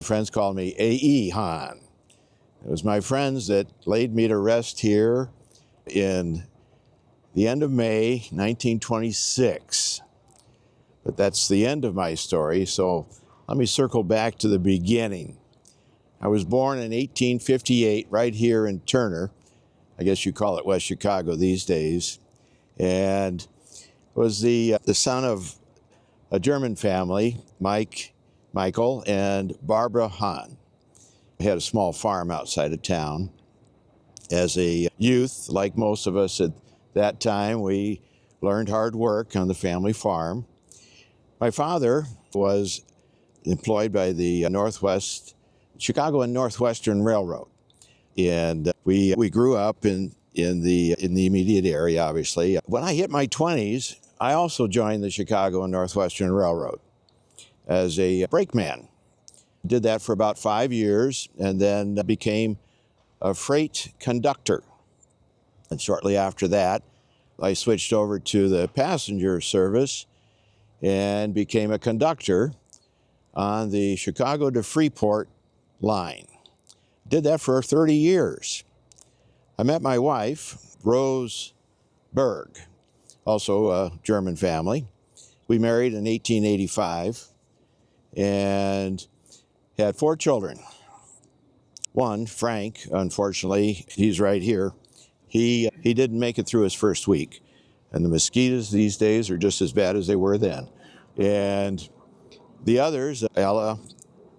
Friends called me A.E. Hahn. It was my friends that laid me to rest here in the end of May 1926. But that's the end of my story, so let me circle back to the beginning. I was born in 1858 right here in Turner. I guess you call it West Chicago these days. And was the son of a German family, Michael, and Barbara Hahn. I had a small farm outside of town. As a youth, like most of us at that time, we learned hard work on the family farm. My father was employed by the Chicago and Northwestern Railroad. And we grew up in the immediate area, obviously. When I hit my 20s, I also joined the Chicago and Northwestern Railroad as a brakeman. Did that for about 5 years and then became a freight conductor. And shortly after that, I switched over to the passenger service and became a conductor on the Chicago to Freeport line. Did that for 30 years. I met my wife, Rose Berg, also a German family. We married in 1885 and had 4 children. One, Frank, unfortunately, he's right here. He didn't make it through his first week. And the mosquitoes these days are just as bad as they were then. And the others, Ella,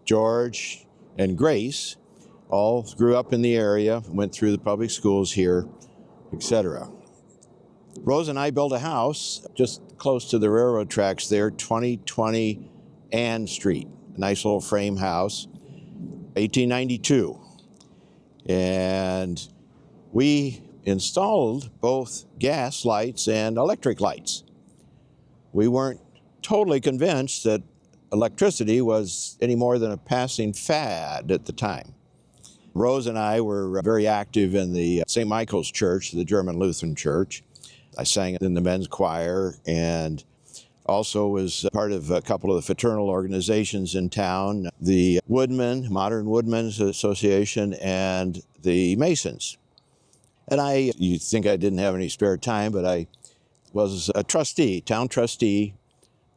George, and Grace, all grew up in the area, went through the public schools here, etc. Rose and I built a house just close to the railroad tracks there, 2020 Ann Street, a nice little frame house, 1892. And we installed both gas lights and electric lights. We weren't totally convinced that electricity was any more than a passing fad at the time. Rose and I were very active in the St. Michael's Church, the German Lutheran church. I sang in the men's choir and also was part of a couple of the fraternal organizations in town, the Modern Woodmen's Association, and the Masons. And you think I didn't have any spare time, but I was a trustee, town trustee,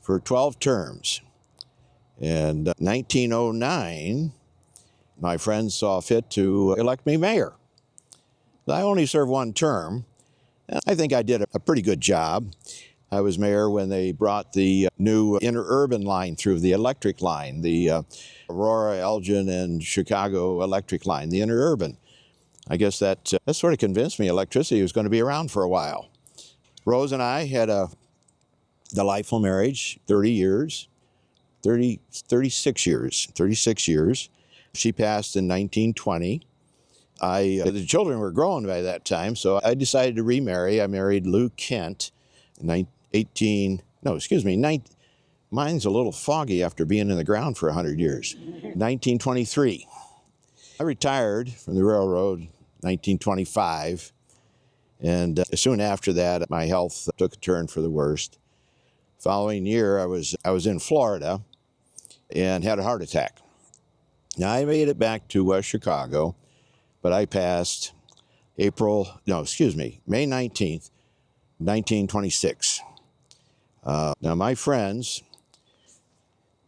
for 12 terms. And 1909, my friends saw fit to elect me mayor. I only served 1 term, and I think I did a pretty good job. I was mayor when they brought the new interurban line through, the electric line, the Aurora, Elgin, and Chicago electric line, the interurban. I guess that sort of convinced me electricity was going to be around for a while. Rose and I had a delightful marriage, 36 years. She passed in 1920. The children were grown by that time, so I decided to remarry. I married Lou Kent in mine's a little foggy after being in the ground for 100 years. 1923. I retired from the railroad 1925, and soon after that, my health took a turn for the worst. Following year, I was in Florida and had a heart attack. Now, I made it back to West Chicago, but I passed May 19th, 1926. Now, my friends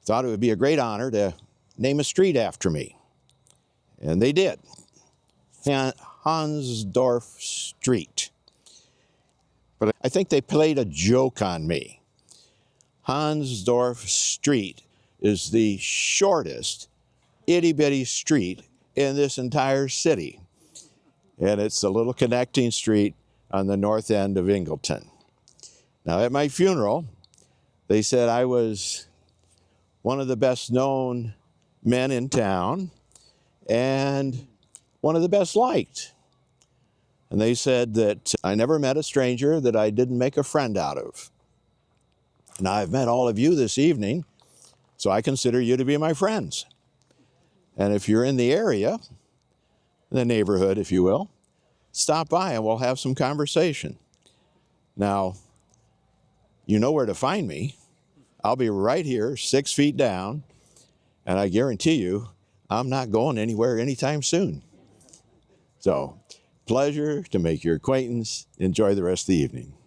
thought it would be a great honor to name a street after me, and they did. Hahndorf Street. But I think they played a joke on me. Hahndorf Street is the shortest itty-bitty street in this entire city. And it's a little connecting street on the north end of Ingleton. Now, at my funeral, they said I was one of the best known men in town and one of the best liked. And they said that I never met a stranger that I didn't make a friend out of. Now, I've met all of you this evening, so I consider you to be my friends. And if you're in the area, the neighborhood, if you will, stop by and we'll have some conversation. Now, you know where to find me. I'll be right here, 6 feet down, and I guarantee you, I'm not going anywhere anytime soon. So, pleasure to make your acquaintance. Enjoy the rest of the evening.